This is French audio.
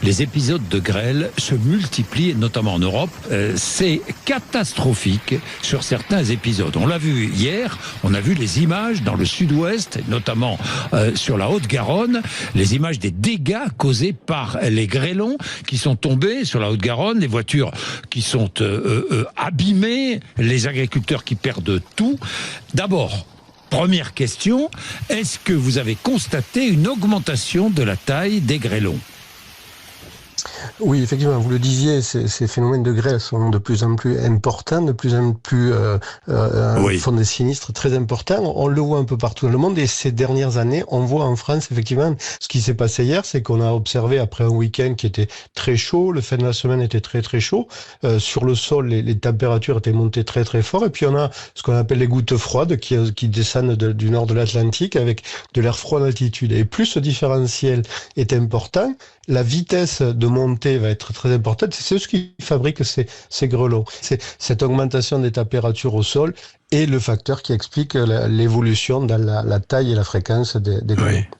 les épisodes de grêle se multiplient, notamment en Europe. C'est catastrophique sur certains épisodes. On l'a vu hier, on a vu les images dans le sud-ouest, notamment sur la Haute-Garonne, les images des dégâts causés par les grêlons qui sont tombés sur la Haute-Garonne, les voitures qui sont abîmées, les agriculteurs qui perdent tout. D'abord, première question, est-ce que vous avez constaté une augmentation de la taille des grêlons ? Oui, effectivement, vous le disiez, ces phénomènes de grêle sont de plus en plus importants, de plus en plus font des sinistres très importants. On le voit un peu partout dans le monde et ces dernières années, on voit en France, effectivement, ce qui s'est passé hier, c'est qu'on a observé après un week-end qui était très chaud, le fin de la semaine était très très chaud, sur le sol, les températures étaient montées très très fort et puis on a ce qu'on appelle les gouttes froides qui descendent du nord de l'Atlantique avec de l'air froid d'altitude. Et plus ce différentiel est important, la vitesse de montée va être très importante. C'est ce qui fabrique ces grêlons. C'est cette augmentation des températures au sol et le facteur qui explique l'évolution dans la taille et la fréquence des grêlons. Oui.